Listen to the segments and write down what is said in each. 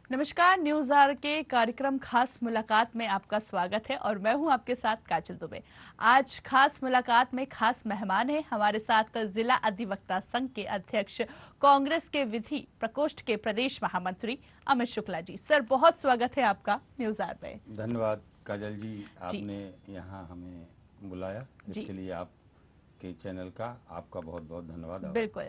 नमस्कार, news our के कार्यक्रम खास मुलाकात में आपका स्वागत है और मैं हूं आपके साथ काजल दुबे। आज खास मुलाकात में खास मेहमान है हमारे साथ जिला अधिवक्ता संघ के अध्यक्ष, कांग्रेस के विधि प्रकोष्ठ के प्रदेश महामंत्री अमित शुक्ला जी। सर, बहुत स्वागत है आपका न्यूज आवर पे। धन्यवाद काजल जी, आपने यहाँ हमें बुलाया, इसके लिए आप के चैनल का आपका बहुत बहुत धन्यवाद। बिल्कुल।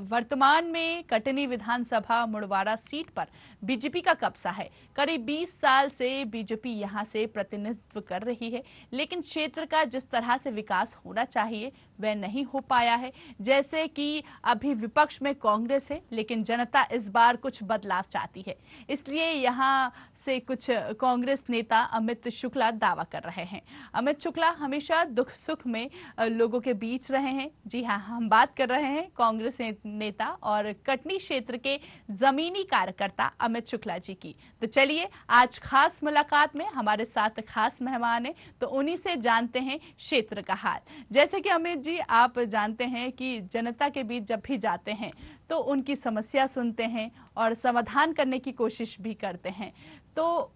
वर्तमान में कटनी विधानसभा मुड़वारा सीट पर बीजेपी का कब्जा है। करीब 20 साल से बीजेपी यहां से प्रतिनिधित्व कर रही है, लेकिन क्षेत्र का जिस तरह से विकास होना चाहिए वह नहीं हो पाया है। जैसे कि अभी विपक्ष में कांग्रेस है, लेकिन जनता इस बार कुछ बदलाव चाहती है, इसलिए यहां से कुछ कांग्रेस नेता अमित शुक्ला दावा कर रहे हैं। अमित शुक्ला हमेशा दुख सुख में लोगों के बीच रहे हैं। जी हाँ, हम बात कर रहे हैं कांग्रेस नेता और कटनी क्षेत्र के जमीनी कार्यकर्ता अमित शुक्ला जी की। तो चलिए, आज खास मुलाकात में हमारे साथ खास मेहमान हैं, तो उन्हीं से जानते हैं क्षेत्र का हाल। जैसे कि अमित जी, आप जानते हैं कि जनता के बीच जब भी जाते हैं तो उनकी समस्या सुनते हैं और समाधान करने की कोशिश भी करते हैं। तो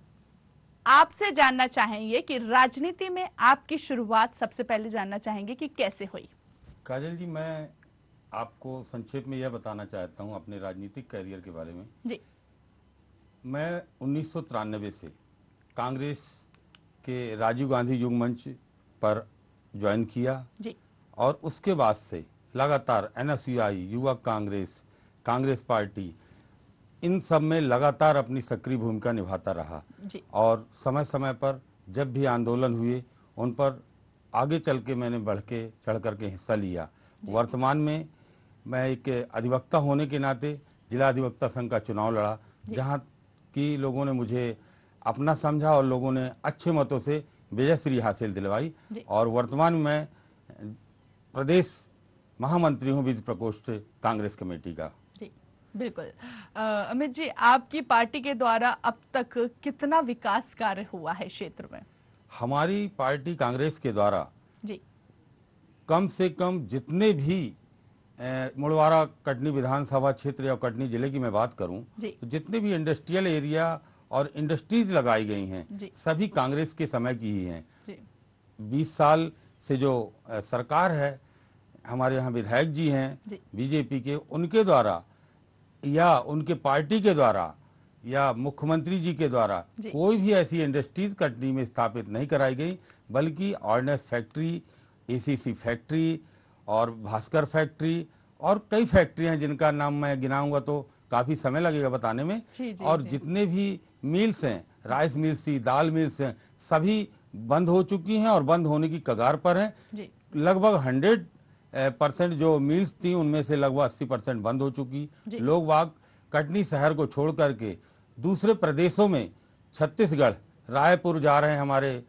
आपसे जानना चाहेंगे कि राजनीति में आपकी शुरुआत सबसे पहले जानना चाहेंगे कि कैसे हुई। काजल जी, मैं आपको संक्षेप में यह बताना चाहता हूं अपने राजनीतिक करियर के बारे में। जी। मैं 1993 से कांग्रेस के राजीव गांधी युग मंच पर ज्वाइन किया जी। और उसके बाद से लगातार NSUI, युवक कांग्रेस, कांग्रेस पार्टी, इन सब में लगातार अपनी सक्रिय भूमिका निभाता रहा और समय समय पर जब भी आंदोलन हुए उन पर आगे चल के मैंने बढ़ के चढ़ करके हिस्सा लिया। वर्तमान में मैं एक अधिवक्ता होने के नाते जिला अधिवक्ता संघ का चुनाव लड़ा, जहां की लोगों ने मुझे अपना समझा और लोगों ने अच्छे मतों से विजयश्री हासिल दिलवाई और वर्तमान में मैं प्रदेश महामंत्री हूँ विधि प्रकोष्ठ कांग्रेस कमेटी का। बिल्कुल। अमित जी, आपकी पार्टी के द्वारा अब तक कितना विकास कार्य हुआ है क्षेत्र में? हमारी पार्टी कांग्रेस के द्वारा जी कम से कम जितने भी मुड़वारा कटनी विधानसभा क्षेत्र या कटनी जिले की मैं बात करूं तो जितने भी इंडस्ट्रियल एरिया और इंडस्ट्रीज लगाई गई हैं सभी कांग्रेस के समय की ही हैं। 20 साल से जो सरकार है, हमारे यहाँ विधायक जी हैं बीजेपी के, उनके द्वारा या उनके पार्टी के द्वारा या मुख्यमंत्री जी के द्वारा कोई भी ऐसी इंडस्ट्रीज कटनी में स्थापित नहीं कराई गई, बल्कि ऑर्डिनेंस फैक्ट्री, ACC फैक्ट्री और भास्कर फैक्ट्री और कई फैक्ट्रियां जिनका नाम मैं गिनाऊंगा तो काफी समय लगेगा बताने में। और जितने भी मिल्स हैं, राइस मिल्स थी, दाल मिल्स हैं, सभी बंद हो चुकी हैं और बंद होने की कगार पर हैं। लगभग 100% जो मिल्स थी उनमें से लगभग 80% बंद हो चुकी। लोग वाग कटनी शहर को छोड़ करके दूसरे प्रदेशों में, छत्तीसगढ़, रायपुर जा रहे हैं। हमारे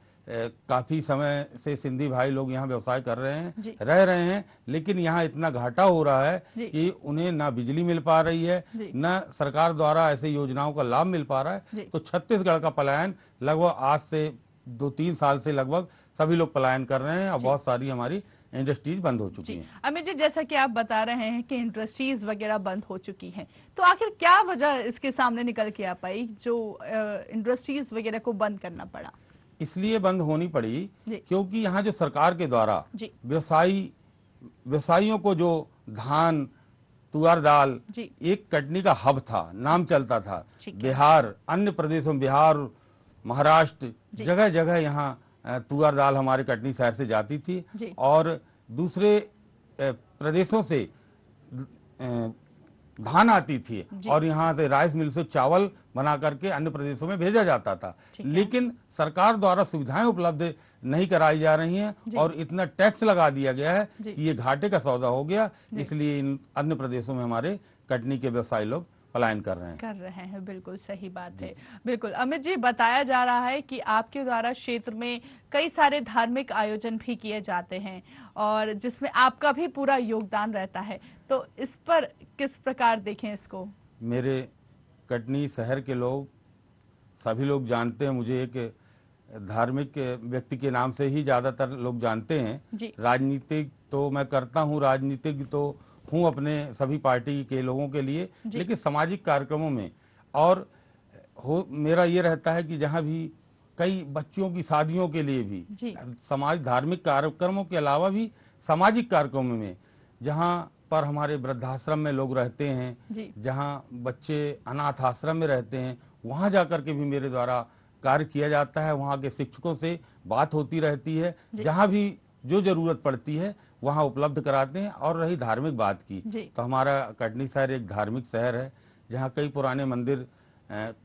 काफी समय से सिंधी भाई लोग यहाँ व्यवसाय कर रहे हैं, रह रहे हैं, लेकिन यहाँ इतना घाटा हो रहा है कि उन्हें ना बिजली मिल पा रही है, ना सरकार द्वारा ऐसे योजनाओं का लाभ मिल पा रहा है। तो छत्तीसगढ़ का पलायन लगभग आज से 2-3 साल से लगभग सभी लोग पलायन कर रहे हैं और बहुत सारी हमारी इंडस्ट्रीज बंद हो चुकी हैं। अमित जी, जैसा कि आप बता रहे हैं कि इंडस्ट्रीज वगैरह बंद हो चुकी हैं, तो आखिर क्या वजह इसके सामने निकल के आ पाई जो इंडस्ट्रीज वगैरह को बंद करना पड़ा? इसलिए बंद होनी पड़ी क्योंकि यहाँ जो सरकार के द्वारा व्यवसायियों को जो धान, तुअर दाल, एक कटनी का हब था, नाम चलता था, बिहार, अन्य प्रदेशों, बिहार, महाराष्ट्र, जगह जगह यहाँ तुअर दाल हमारे कटनी शहर से जाती थी और दूसरे प्रदेशों से धान आती थी और यहाँ से राइस मिल से चावल बना करके अन्य प्रदेशों में भेजा जाता था। लेकिन सरकार द्वारा सुविधाएं उपलब्ध नहीं कराई जा रही हैं और इतना टैक्स लगा दिया गया है कि ये घाटे का सौदा हो गया, इसलिए इन अन्य प्रदेशों में हमारे कटनी के व्यवसायी लोग पलायन कर रहे हैं। बिल्कुल सही बात है। बिल्कुल अमित जी, बताया जा रहा है कि आपके द्वारा क्षेत्र में कई सारे धार्मिक आयोजन भी किए जाते हैं और जिसमें आपका भी पूरा योगदान रहता है, तो इस पर किस प्रकार देखें इसको? मेरे कटनी शहर के लोग, सभी लोग जानते हैं मुझे, एक धार्मिक व्यक्ति के नाम से ही ज्यादातर लोग जानते हैं। राजनीतिक तो मैं करता हूँ, राजनीतिक तो हूँ अपने सभी पार्टी के लोगों के लिए, लेकिन सामाजिक कार्यक्रमों में और मेरा ये रहता है कि जहाँ भी कई बच्चों की शादियों के लिए भी समाज धार्मिक कार्यक्रमों के अलावा भी सामाजिक कार्यक्रमों में जहाँ पर हमारे वृद्धाश्रम में लोग रहते हैं, जहाँ बच्चे अनाथ आश्रम में रहते हैं, वहाँ जाकर के भी मेरे द्वारा कार्य किया जाता है। वहाँ के शिक्षकों से बात होती रहती है, जहाँ भी जो जरूरत पड़ती है वहाँ उपलब्ध कराते हैं। और रही धार्मिक बात की, तो हमारा कटनी शहर एक धार्मिक शहर है, जहाँ कई पुराने मंदिर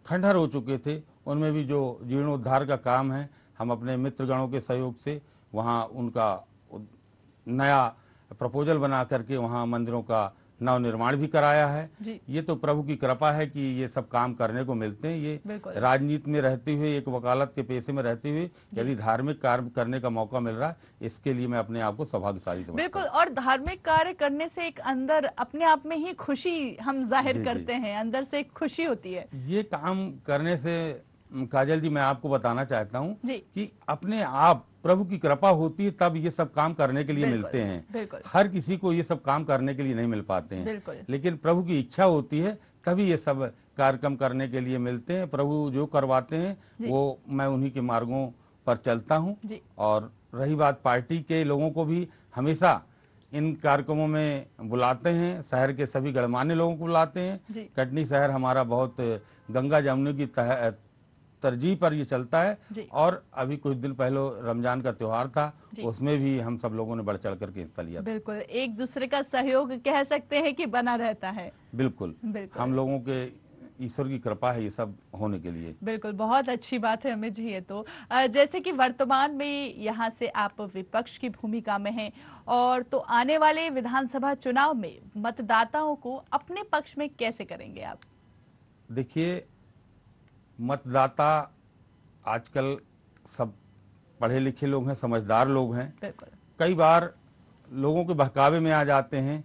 खंडहर हो चुके थे, उनमें भी जो जीर्णोद्धार का काम है, हम अपने मित्रगणों के सहयोग से वहाँ उनका नया प्रपोजल बना करके वहाँ मंदिरों का नव निर्माण भी कराया है। ये तो प्रभु की कृपा है कि ये सब काम करने को मिलते हैं। ये राजनीति में रहते हुए, एक वकालत के पेशे में रहते हुए यदि धार्मिक कार्य करने का मौका मिल रहा है, इसके लिए मैं अपने आप को सौभाग्यशाली समझता हूं। बिल्कुल, और धार्मिक कार्य करने से एक अंदर अपने आप में ही खुशी हम जाहिर करते हैं, अंदर से एक खुशी होती है। ये काम करने से काजल जी मैं आपको बताना चाहता हूँ कि अपने आप प्रभु की कृपा होती है तब ये सब काम करने के लिए मिलते हैं। हर किसी को ये सब काम करने के लिए नहीं मिल पाते हैं, लेकिन प्रभु की इच्छा होती है तभी ये सब कार्यक्रम करने के लिए मिलते हैं। प्रभु जो करवाते हैं वो मैं उन्हीं के मार्गों पर चलता हूँ। और रही बात पार्टी के लोगों को भी हमेशा इन कार्यक्रमों में बुलाते हैं, शहर के सभी गणमान्य लोगों को बुलाते हैं। कटनी शहर हमारा बहुत गंगा जमुना की तरजीह पर ये चलता है। और अभी कुछ दिन पहले रमजान का त्योहार था, उसमें भी हम सब लोगों ने बढ़ चढ़ करके हिस्सा लिया। बिल्कुल, एक दूसरे का सहयोग कह सकते हैं कि बना रहता है। बिल्कुल, हम लोगों के ईश्वर की कृपा है ये सब होने के लिए। बिल्कुल, बहुत अच्छी बात है अमित जी। ये तो जैसे कि वर्तमान में यहाँ से आप विपक्ष की भूमिका में हैं, और तो आने वाले विधानसभा चुनाव में मतदाताओं को अपने पक्ष में कैसे करेंगे आप? देखिए, मतदाता आजकल सब पढ़े लिखे लोग हैं, समझदार लोग हैं। कई बार लोगों के बहकावे में आ जाते हैं।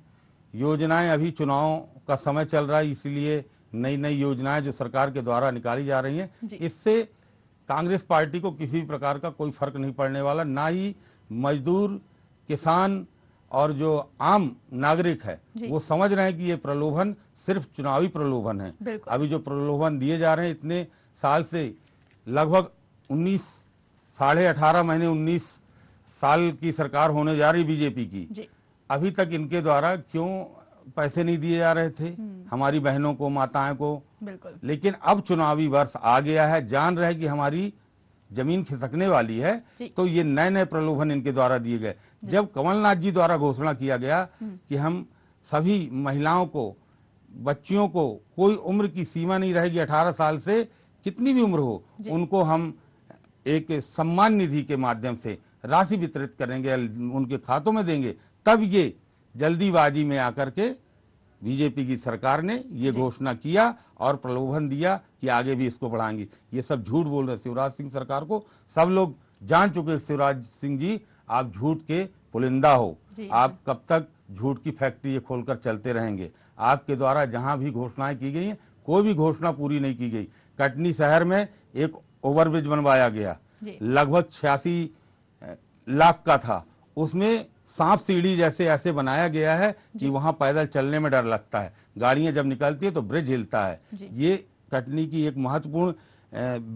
योजनाएं, अभी चुनाव का समय चल रहा है, इसलिए नई नई योजनाएं जो सरकार के द्वारा निकाली जा रही हैं, इससे कांग्रेस पार्टी को किसी भी प्रकार का कोई फर्क नहीं पड़ने वाला। ना ही मजदूर, किसान और जो आम नागरिक है वो समझ रहे हैं कि ये प्रलोभन सिर्फ चुनावी प्रलोभन है। अभी जो प्रलोभन दिए जा रहे हैं, इतने साल से लगभग 18 महीने 19 साल की सरकार होने जा रही बीजेपी की, अभी तक इनके द्वारा क्यों पैसे नहीं दिए जा रहे थे हमारी बहनों को, माताएं को। लेकिन अब चुनावी वर्ष आ गया है, जान रहे कि हमारी जमीन खिसकने वाली है, तो ये नए नए प्रलोभन इनके द्वारा दिए गए। जब कमलनाथ जी द्वारा घोषणा किया गया कि हम सभी महिलाओं को, बच्चियों को, कोई उम्र की सीमा नहीं रहेगी, 18 साल से कितनी भी उम्र हो, उनको हम एक सम्मान निधि के माध्यम से राशि वितरित करेंगे, उनके खातों में देंगे, तब ये जल्दीबाजी में आकर के बीजेपी की सरकार ने ये घोषणा किया और प्रलोभन दिया कि आगे भी इसको बढ़ाएंगे। ये सब झूठ बोल रहे शिवराज सिंह सरकार को सब लोग जान चुके। शिवराज सिंह जी, आप झूठ के पुलिंदा हो, आप कब तक झूठ की फैक्ट्री खोलकर चलते रहेंगे। आपके द्वारा जहां भी घोषणाएं की गई हैं, कोई भी घोषणा पूरी नहीं की गई। कटनी शहर में एक ओवरब्रिज बनवाया गया, लगभग 86 लाख का था, उसमें सांप सीढ़ी जैसे ऐसे बनाया गया है कि वहां पैदल चलने में डर लगता है, गाड़ियां जब निकलती है तो ब्रिज हिलता है। ये कटनी की एक महत्वपूर्ण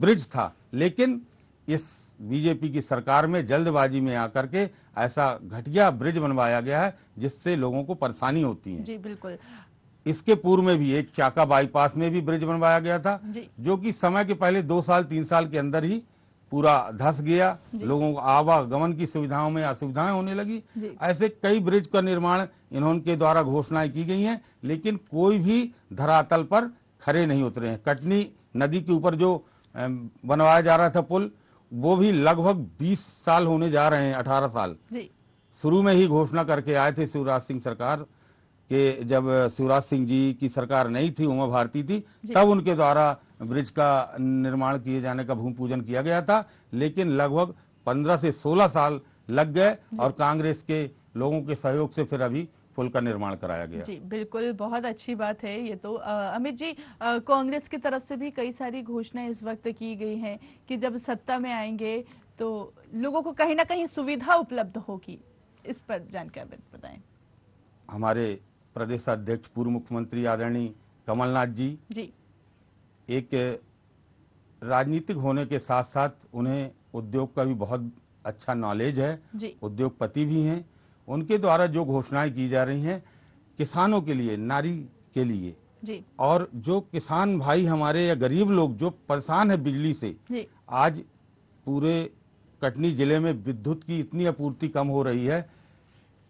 ब्रिज था, लेकिन इस बीजेपी की सरकार में जल्दबाजी में आकर के ऐसा घटिया ब्रिज बनवाया गया है जिससे लोगों को परेशानी होती है। जी बिल्कुल। इसके पूर्व में भी एक चाका बाईपास में भी ब्रिज बनवाया गया था, जो कि समय के पहले 2 साल 3 साल के अंदर ही पूरा धंस गया। लोगों को आवागमन की सुविधाओं में असुविधाएं होने लगी। ऐसे कई ब्रिज का निर्माण इन्होंने द्वारा घोषणाएं की गई हैं, लेकिन कोई भी धरातल पर खरे नहीं उतरे हैं। कटनी नदी के ऊपर जो बनवाया जा रहा था पुल, वो भी लगभग 20 साल होने जा रहे हैं, 18 साल। शुरू में ही घोषणा करके आए थे शिवराज सिंह सरकार के, जब शिवराज सिंह जी की सरकार नहीं थी, उमा भारती थी, तब उनके द्वारा ब्रिज का निर्माण किए जाने का भूमि पूजन किया गया था। लेकिन लगभग 15 से 16 साल लग गए और कांग्रेस के लोगों के सहयोग से फिर अभी पुल का निर्माण कराया गया। जी बिल्कुल, बहुत अच्छी बात है ये तो। अमित जी, कांग्रेस की तरफ से भी कई सारी घोषणाएं इस वक्त की गई हैं कि जब सत्ता में आएंगे तो लोगों को कहीं ना कहीं सुविधा उपलब्ध होगी, इस पर जानकारी बताएं। हमारे प्रदेश अध्यक्ष पूर्व मुख्यमंत्री आदरणीय कमलनाथ जी एक राजनीतिक होने के साथ साथ उन्हें उद्योग का भी बहुत अच्छा नॉलेज है, उद्योगपति भी हैं। उनके द्वारा जो घोषणाएं की जा रही हैं किसानों के लिए, नारी के लिए जी। और जो किसान भाई हमारे या गरीब लोग जो परेशान है बिजली से, आज पूरे कटनी जिले में विद्युत की इतनी आपूर्ति कम हो रही है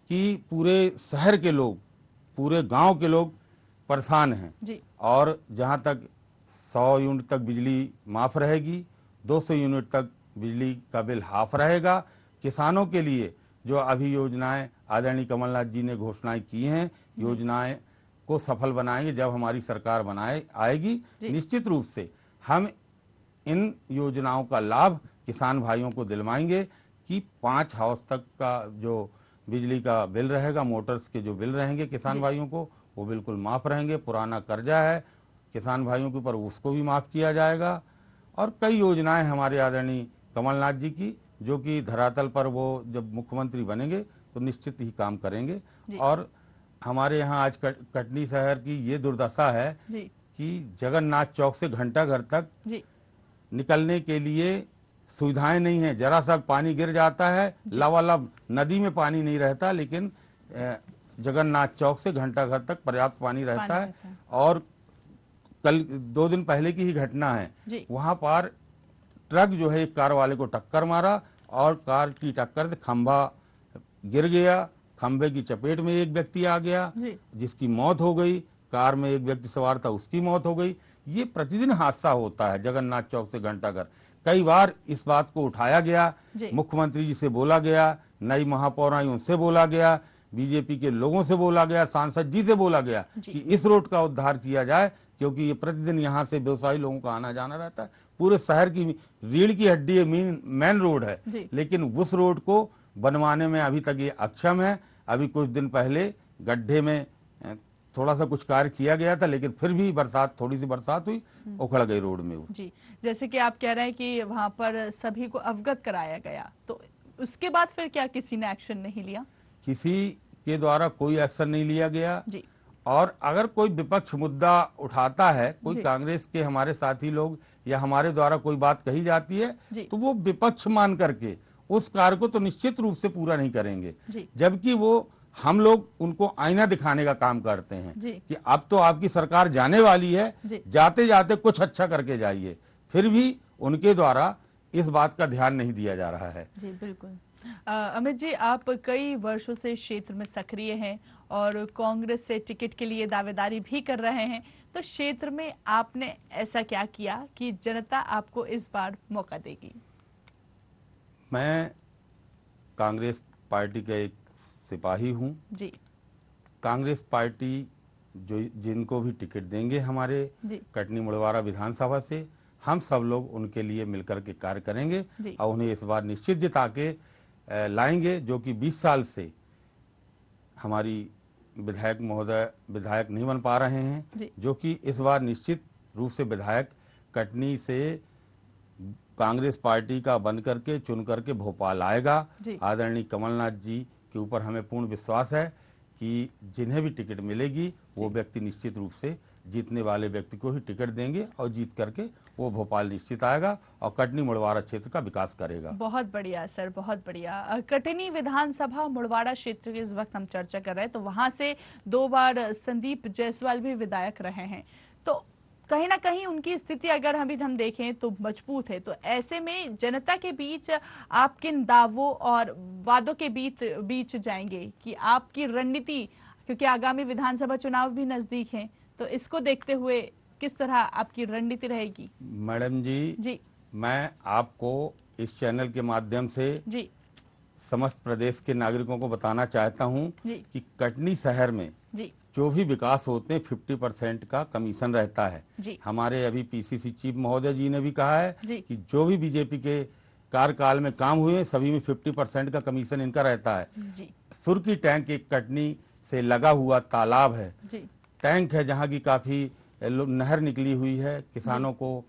कि पूरे शहर के लोग, पूरे गांव के लोग परेशान हैं जी। और जहां तक 100 यूनिट तक बिजली माफ रहेगी, 200 यूनिट तक बिजली का बिल हाफ रहेगा। किसानों के लिए जो अभी योजनाएं आदरणीय कमलनाथ जी ने घोषणाएं की हैं, योजनाएं को सफल बनाएंगे जब हमारी सरकार आएगी। निश्चित रूप से हम इन योजनाओं का लाभ किसान भाइयों को दिलवाएंगे कि 5 हाउस तक का जो बिजली का बिल रहेगा, मोटर्स के जो बिल रहेंगे किसान भाइयों को, वो बिल्कुल माफ रहेंगे। पुराना कर्जा है किसान भाइयों के ऊपर, उसको भी माफ किया जाएगा। और कई योजनाएं हमारे आदरणीय कमलनाथ जी की, जो कि धरातल पर वो जब मुख्यमंत्री बनेंगे तो निश्चित ही काम करेंगे। और हमारे यहाँ आज कटनी शहर की ये दुर्दशा है कि जगन्नाथ चौक से घंटाघर तक निकलने के लिए सुविधाएं नहीं है। जरा सा पानी गिर जाता है, लबालब नदी में पानी नहीं रहता, लेकिन जगन्नाथ चौक से घंटाघर तक पर्याप्त पानी रहता है। और कल 2 दिन पहले की ही घटना है, वहां पर ट्रक जो है एक कार वाले को टक्कर मारा और कार की टक्कर से खंभा गिर गया। खंभे की चपेट में एक व्यक्ति आ गया जिसकी मौत हो गई। कार में एक व्यक्ति सवार था, उसकी मौत हो गई। ये प्रतिदिन हादसा होता है जगन्नाथ चौक से घंटाघर। कई बार इस बात को उठाया गया, मुख्यमंत्री जी से बोला गया, नई महापौर आई उनसे बोला गया, बीजेपी के लोगों से बोला गया, सांसद जी से बोला गया कि इस रोड का उद्धार किया जाए, क्योंकि ये प्रतिदिन यहाँ से व्यवसायी लोगों का आना जाना रहता है। पूरे शहर की रीढ़ की हड्डी है, मेन रोड है, लेकिन उस रोड को बनवाने में अभी तक ये अक्षम है। अभी कुछ दिन पहले गड्ढे में थोड़ा सा कुछ कार्य किया गया था, लेकिन फिर भी थोड़ी सी बरसात हुई, उखड़ गई रोड में। जी, जैसे कि आप कह रहे हैं कि वहाँ पर सभी को अवगत कराया गया, तो उसके बाद फिर क्या किसी ने एक्शन नहीं लिया? किसी के द्वारा कोई एक्शन नहीं लिया गया जी। और अगर कोई विपक्ष मुद्दा उठाता है, कोई कांग्रेस के हमारे साथी लोग या हमारे द्वारा कोई बात कही जाती है, तो वो विपक्ष मान करके उस कार्य को तो निश्चित रूप से पूरा नहीं करेंगे, जबकि वो हम लोग उनको आईना दिखाने का काम करते हैं कि अब तो आपकी सरकार जाने वाली है, जाते जाते कुछ अच्छा करके जाइए। फिर भी उनके द्वारा इस बात का ध्यान नहीं दिया जा रहा है। जी बिल्कुल। अमित जी, आप कई वर्षों से क्षेत्र में सक्रिय हैं और कांग्रेस से टिकट के लिए दावेदारी भी कर रहे हैं, तो क्षेत्र में आपने ऐसा क्या किया कि जनता आपको इस बार मौका देगी? मैं कांग्रेस पार्टी का एक सिपाही हूं जी। कांग्रेस पार्टी जो जिनको भी टिकट देंगे हमारे कटनी मुड़वारा विधानसभा से, हम सब लोग उनके लिए मिलकर के कार्य करेंगे और उन्हें इस बार निश्चित जिता के लाएंगे। जो कि 20 साल से हमारी विधायक महोदय विधायक नहीं बन पा रहे हैं, जो कि इस बार निश्चित रूप से विधायक कटनी से कांग्रेस पार्टी का बन करके चुन करके भोपाल आएगा। आदरणीय कमलनाथ जी के ऊपर हमें पूर्ण विश्वास है कि जिन्हें भी टिकट मिलेगी वो व्यक्ति निश्चित रूप से जीतने वाले व्यक्ति को ही टिकट देंगे और जीत करके वो भोपाल निश्चित आएगा और कटनी मुड़वारा क्षेत्र का विकास करेगा। बहुत बढ़िया सर, बहुत बढ़िया। कटनी विधानसभा मुड़वारा क्षेत्र की इस वक्त हम चर्चा कर रहे हैं, तो वहां से 2 बार संदीप जायसवाल भी विधायक रहे हैं, तो कहीं ना कहीं उनकी स्थिति अगर हम देखें तो मजबूत है। तो ऐसे में जनता के बीच आप किन दावों और वादों के बीच जाएंगे कि आपकी रणनीति, क्योंकि आगामी विधानसभा चुनाव भी नजदीक हैं, तो इसको देखते हुए किस तरह आपकी रणनीति रहेगी? मैडम जी, मैं आपको इस चैनल के माध्यम से समस्त प्रदेश के नागरिकों को बताना चाहता हूं कि कटनी शहर में जो भी विकास होते हैं 50% का कमीशन रहता है। हमारे अभी पीसीसी चीफ महोदय जी ने भी कहा है कि जो भी बीजेपी के कार्यकाल में काम हुए सभी में 50% का कमीशन इनका रहता है। सुरकी टैंक एक कटनी से लगा हुआ तालाब है, टैंक है जहाँ की काफी नहर निकली हुई है, किसानों को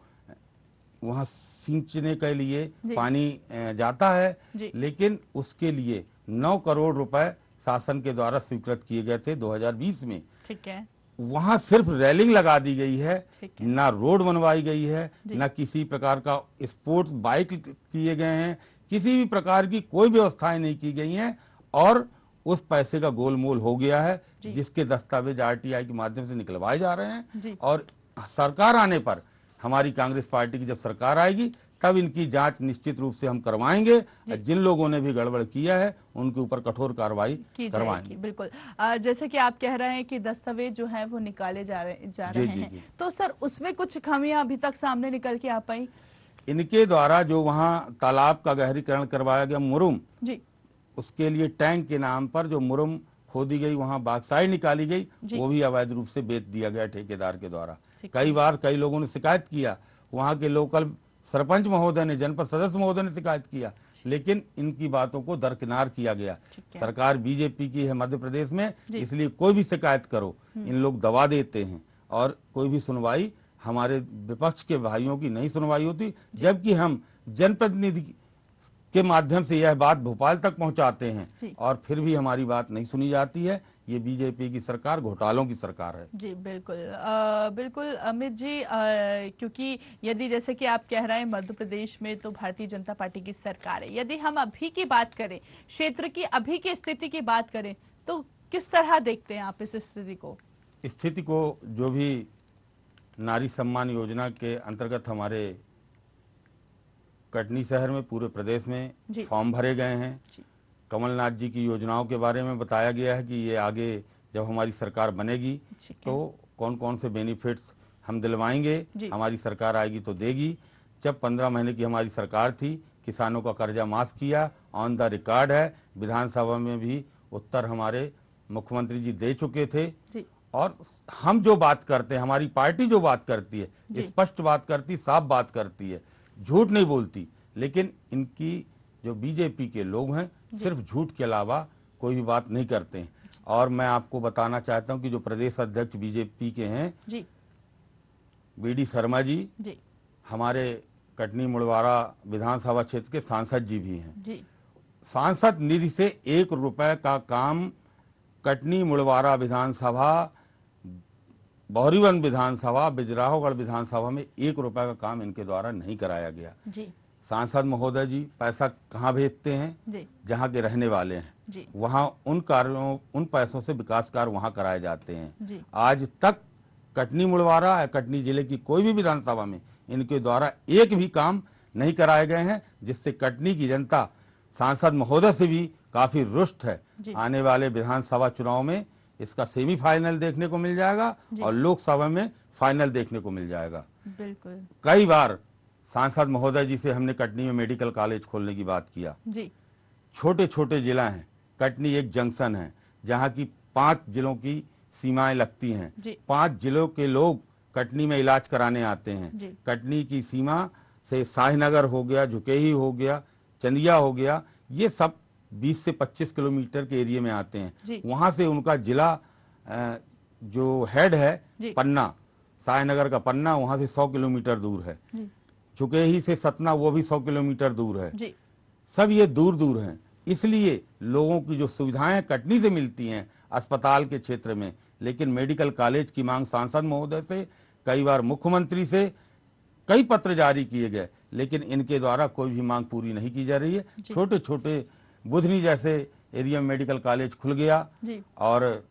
वहाँ सींचने के लिए पानी जाता है, लेकिन उसके लिए 9 करोड़ रुपए शासन के द्वारा स्वीकृत किए गए थे 2020 में। ठीक है। वहां सिर्फ रेलिंग लगा दी गई है, ना रोड बनवाई गई है, ना किसी प्रकार का स्पोर्ट्स बाइक किए गए हैं, किसी भी प्रकार की कोई व्यवस्थाएं नहीं की गई हैं और उस पैसे का गोलमोल हो गया है, जिसके दस्तावेज आरटीआई के माध्यम से निकलवाए जा रहे हैं। और सरकार आने पर, हमारी कांग्रेस पार्टी की जब सरकार आएगी तब इनकी जांच निश्चित रूप से हम करवाएंगे। जिन लोगों ने भी गड़बड़ किया है उनके ऊपर कठोर कार्रवाई करवाएंगे। बिल्कुल, जैसे कि आप कह रहे हैं कि दस्तावेज जो है वो निकाले जा रहे हैं, तो सर उसमें कुछ खामियां अभी तक सामने निकल के आ पाई? इनके द्वारा जो वहां तालाब का गहरीकरण करवाया गया मुरुम जी, उसके लिए टैंक के नाम पर जो मुरुम खोदी गई, वहां बाक्साइड निकाली गई, वो भी अवैध रूप से बेच दिया गया ठेकेदार के द्वारा। कई बार कई लोगों ने शिकायत किया, वहां के लोकल सरपंच महोदय ने, जनपद सदस्य महोदय ने शिकायत किया, लेकिन इनकी बातों को दरकिनार किया गया। सरकार बीजेपी की है मध्य प्रदेश में, इसलिए कोई भी शिकायत करो इन लोग दबा देते हैं और कोई भी सुनवाई हमारे विपक्ष के भाइयों की नहीं सुनवाई होती, जबकि हम जनप्रतिनिधि के माध्यम से यह बात भोपाल तक पहुंचाते हैं और फिर भी हमारी बात नहीं सुनी जाती है। ये बीजेपी की सरकार घोटालों की सरकार है। जी बिल्कुल, बिल्कुल अमित जी, क्योंकि यदि जैसे कि आप कह रहे हैं मध्य प्रदेश में तो भारतीय जनता पार्टी की सरकार है, यदि हम अभी की बात करें, क्षेत्र की अभी की स्थिति की बात करें, तो किस तरह देखते हैं आप इस स्थिति को? स्थिति को जो भी नारी सम्मान योजना के अंतर्गत हमारे कटनी शहर में, पूरे प्रदेश में फॉर्म भरे गए हैं। कमलनाथ जी की योजनाओं के बारे में बताया गया है कि ये आगे जब हमारी सरकार बनेगी तो कौन कौन से बेनिफिट्स हम दिलवाएंगे, हमारी सरकार आएगी तो देगी। जब 15 महीने की हमारी सरकार थी, किसानों का कर्जा माफ किया, ऑन द रिकॉर्ड है, विधानसभा में भी उत्तर हमारे मुख्यमंत्री जी दे चुके थे। और हम जो बात करते हैं, हमारी पार्टी जो बात करती है, स्पष्ट बात करती, साफ बात करती है, झूठ नहीं बोलती। लेकिन इनकी जो बीजेपी के लोग हैं सिर्फ झूठ के अलावा कोई भी बात नहीं करते हैं। और मैं आपको बताना चाहता हूं कि जो प्रदेश अध्यक्ष बीजेपी के हैं बीडी शर्मा जी, हमारे कटनी मुड़वारा विधानसभा क्षेत्र के सांसद जी भी हैं। सांसद निधि से 1 रुपए का काम कटनी मुड़वारा विधानसभा, बहरीवंद विधानसभा, बिजराहोगढ़ विधानसभा में 1 रुपए का काम इनके द्वारा नहीं कराया गया। सांसद महोदय जी पैसा कहाँ भेजते हैं? जहाँ के रहने वाले हैं वहाँ उन कार्यों, उन पैसों से विकास कार्य वहाँ कराए जाते हैं। आज तक कटनी मुड़वारा या कटनी जिले की कोई भी विधानसभा में इनके द्वारा एक भी काम नहीं कराए गए हैं, जिससे कटनी की जनता सांसद महोदय से भी काफी रुष्ट है। आने वाले विधानसभा चुनाव में इसका सेमीफाइनल देखने को मिल जाएगा और लोकसभा में फाइनल देखने को मिल जाएगा। बिल्कुल, कई बार सांसद महोदय जी से हमने कटनी में मेडिकल कॉलेज खोलने की बात किया। छोटे छोटे जिला हैं, कटनी एक जंक्शन है जहां की 5 जिलों की सीमाएं लगती हैं। 5 जिलों के लोग कटनी में इलाज कराने आते हैं। कटनी की सीमा से शाहनगर हो गया, झुकेही हो गया, चंदिया हो गया, ये सब 20 से 25 किलोमीटर के एरिया में आते हैं। वहां से उनका जिला जो हेड है पन्ना, शाहनगर का पन्ना, वहां से 100 किलोमीटर दूर है। झुकेही से सतना, वो भी 100 किलोमीटर दूर है। सब ये दूर दूर हैं, इसलिए लोगों की जो सुविधाएं कटनी से मिलती हैं अस्पताल के क्षेत्र में, लेकिन मेडिकल कॉलेज की मांग सांसद महोदय से, कई बार मुख्यमंत्री से कई पत्र जारी किए गए, लेकिन इनके द्वारा कोई भी मांग पूरी नहीं की जा रही है। छोटे छोटे बुधनी जैसे एरिया में मेडिकल कॉलेज खुल गया और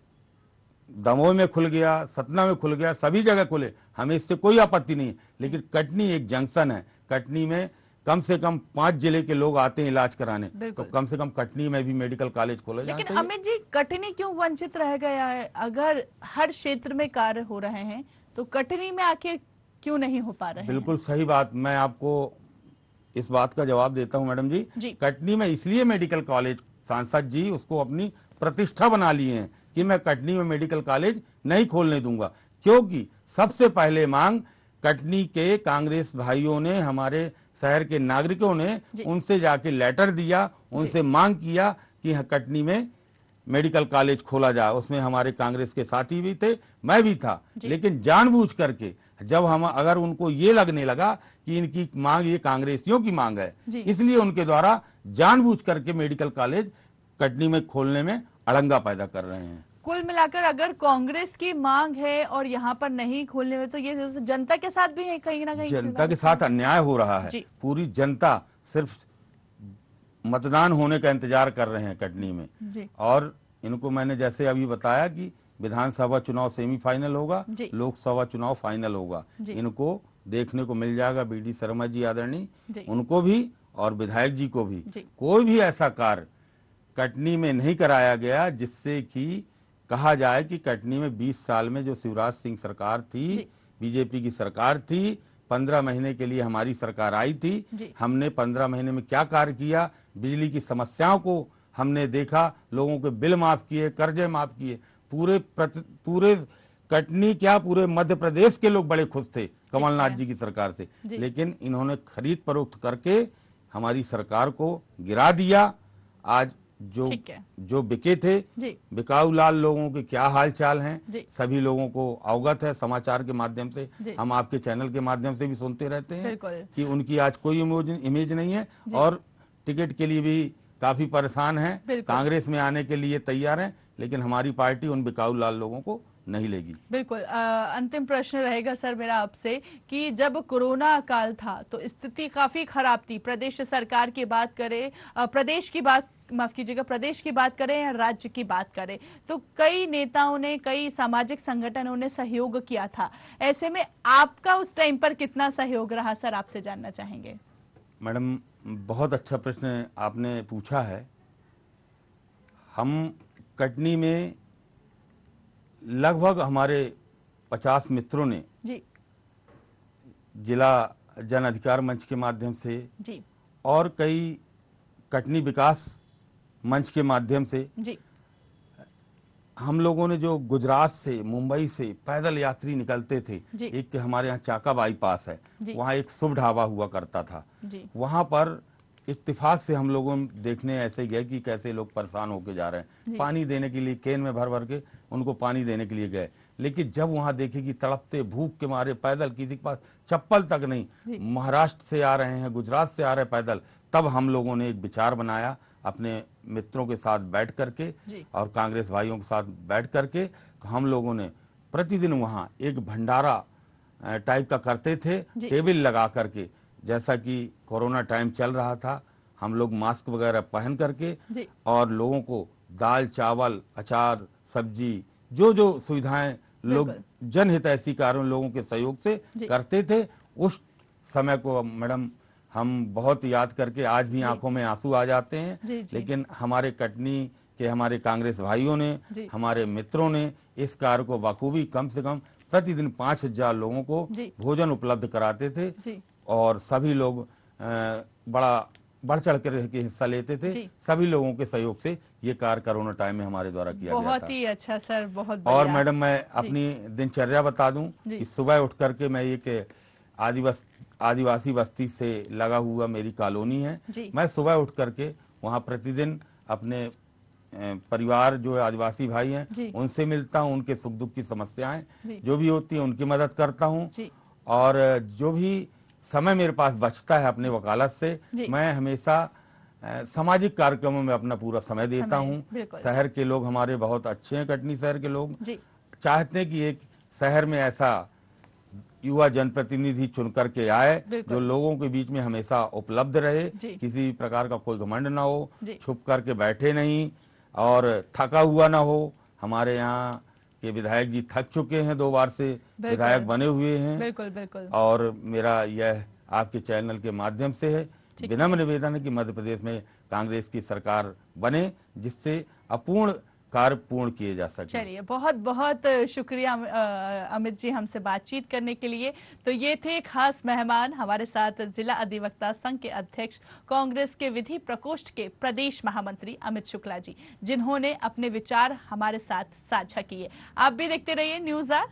दमोह में खुल गया, सतना में खुल गया, सभी जगह खुले, हमें इससे कोई आपत्ति नहीं है। लेकिन कटनी एक जंक्शन है, कटनी में कम से कम 5 जिले के लोग आते हैं इलाज कराने, तो कम से कम कटनी में भी मेडिकल कॉलेज खोला जाना चाहिए। लेकिन अमित जी, कटनी क्यों वंचित रह गया है? अगर हर क्षेत्र में कार्य हो रहे हैं तो कटनी में आखिर क्यों नहीं हो पा रहे हैं? बिल्कुल सही बात, मैं आपको इस बात का जवाब देता हूं मैडम जी। कटनी में इसलिए मेडिकल कॉलेज सांसद जी उसको अपनी प्रतिष्ठा बना लिए हैं कि मैं कटनी में मेडिकल कॉलेज नहीं खोलने दूंगा, क्योंकि सबसे पहले मांग कटनी के कांग्रेस भाइयों ने, हमारे शहर के नागरिकों ने उनसे जाके लेटर दिया, उनसे मांग किया कि कटनी में मेडिकल कॉलेज खोला जाए। उसमें हमारे कांग्रेस के साथी भी थे, मैं भी था, लेकिन जानबूझ करके जब हम, अगर उनको ये लगने लगा कि इनकी मांग ये कांग्रेसियों की मांग है, इसलिए उनके द्वारा जानबूझ करके मेडिकल कॉलेज कटनी में खोलने में अड़ंगा पैदा कर रहे हैं। कुल मिलाकर अगर कांग्रेस की मांग है और यहाँ पर नहीं खोलने में, तो ये जनता के साथ भी है, कहीं ना कहीं जनता के साथ अन्याय हो रहा है। पूरी जनता सिर्फ मतदान होने का इंतजार कर रहे हैं कटनी में। और इनको मैंने जैसे अभी बताया कि विधानसभा चुनाव सेमीफाइनल होगा, लोकसभा चुनाव फाइनल होगा, इनको देखने को मिल जाएगा। बीडी शर्मा जी आदरणीय, उनको भी और विधायक जी को भी कोई भी ऐसा कार्य कटनी में नहीं कराया गया जिससे कि कहा जाए कि कटनी में 20 साल में जो शिवराज सिंह सरकार थी, बीजेपी की सरकार थी, 15 महीने के लिए हमारी सरकार आई थी, हमने 15 महीने में क्या कार्य किया। बिजली की समस्याओं को हमने देखा, लोगों के बिल माफ किए, कर्जे माफ किए। पूरे कटनी क्या पूरे मध्य प्रदेश के लोग बड़े खुश थे कमलनाथ जी की सरकार से, लेकिन इन्होंने खरीद फरोख्त करके हमारी सरकार को गिरा दिया। आज जो बिके थे, बिकाऊ लाल लोगों के क्या हाल चाल हैं, सभी लोगों को अवगत है। समाचार के माध्यम से, हम आपके चैनल के माध्यम से भी सुनते रहते हैं कि उनकी आज कोई इमेज नहीं है और टिकट के लिए भी काफी परेशान हैं, कांग्रेस में आने के लिए तैयार हैं, लेकिन हमारी पार्टी उन बिकाऊ लाल लोगों को नहीं लेगी। बिल्कुल। अंतिम प्रश्न रहेगा सर मेरा आपसे कि जब कोरोना काल था तो स्थिति काफी खराब थी। प्रदेश सरकार की बात करें, प्रदेश की बात करें या राज्य की बात करें, तो कई नेताओं ने, कई सामाजिक संगठनों ने सहयोग किया था। ऐसे में आपका उस टाइम पर कितना सहयोग रहा सर, आपसे जानना चाहेंगे। मैडम, बहुत अच्छा प्रश्न आपने पूछा है। हम कटनी में लगभग हमारे 50 मित्रों ने जिला जन अधिकार मंच के माध्यम से और कई कटनी विकास मंच के माध्यम से हम लोगों ने, जो गुजरात से, मुंबई से पैदल यात्री निकलते थे, एक हमारे यहाँ चाका बाईपास है, वहाँ एक शुभ ढाबा हुआ करता था, वहाँ पर इत्तेफाक से हम लोगों देखने ऐसे गए कि कैसे लोग परेशान होके जा रहे हैं। पानी देने के लिए कैन में भर भर के उनको पानी देने के लिए गए, लेकिन जब वहाँ देखे कि तड़पते भूख के मारे पैदल, किसी के पास चप्पल तक नहीं, महाराष्ट्र से आ रहे हैं, गुजरात से आ रहे हैं पैदल, तब हम लोगों ने एक विचार बनाया अपने मित्रों के साथ बैठ करके और कांग्रेस भाइयों के साथ बैठ करके। हम लोगों ने प्रतिदिन वहाँ एक भंडारा टाइप का करते थे, टेबल लगा करके, जैसा कि कोरोना टाइम चल रहा था, हम लोग मास्क वगैरह पहन करके और लोगों को दाल, चावल, अचार, सब्जी, जो सुविधाएं लोग जनहितैषी कार्यों लोगों के सहयोग से करते थे, उस समय को मैडम हम बहुत याद करके आज भी आंखों में आंसू आ जाते हैं। लेकिन हमारे कटनी के हमारे कांग्रेस भाइयों ने, हमारे मित्रों ने इस कार्य को बखूबी, कम से कम प्रतिदिन 5000 लोगों को भोजन उपलब्ध कराते थे और सभी लोग बड़ा बढ़ चढ़ कर हिस्सा लेते थे। सभी लोगों के सहयोग से ये कार्य कोरोना टाइम में हमारे द्वारा किया गया था। बहुत ही अच्छा सर, बहुत और मैडम, मैं अपनी दिनचर्या बता दूं कि सुबह उठ करके मैं एक आदिवासी बस्ती से लगा हुआ मेरी कॉलोनी है, मैं सुबह उठ करके वहाँ प्रतिदिन अपने परिवार जो आदिवासी भाई हैं उनसे मिलता हूँ, उनके सुख दुख की समस्याएं जो भी होती हैं उनकी मदद करता हूँ। और जो भी समय मेरे पास बचता है अपने वकालत से, मैं हमेशा सामाजिक कार्यक्रमों में अपना पूरा समय देता हूँ। शहर के लोग हमारे बहुत अच्छे हैं, कटनी शहर के लोग चाहते हैं कि एक शहर में ऐसा युवा जनप्रतिनिधि चुन करके आए जो लोगों के बीच में हमेशा उपलब्ध रहे, किसी प्रकार का कोई घमंड ना हो, छुप करके बैठे नहीं और थका हुआ ना हो। हमारे यहाँ के विधायक जी थक चुके हैं, 2 बार से विधायक बने हुए हैं। और मेरा यह आपके चैनल के माध्यम से है विनम्र निवेदन है कि मध्य प्रदेश में कांग्रेस की सरकार बने, जिससे अपूर्ण कार्य पूर्ण किए जा सके। चलिए, बहुत बहुत शुक्रिया अमित जी हमसे बातचीत करने के लिए। तो ये थे खास मेहमान हमारे साथ जिला अधिवक्ता संघ के अध्यक्ष, कांग्रेस के विधि प्रकोष्ठ के प्रदेश महामंत्री अमित शुक्ला जी, जिन्होंने अपने विचार हमारे साथ साझा किए। आप भी देखते रहिए न्यूज़ आर।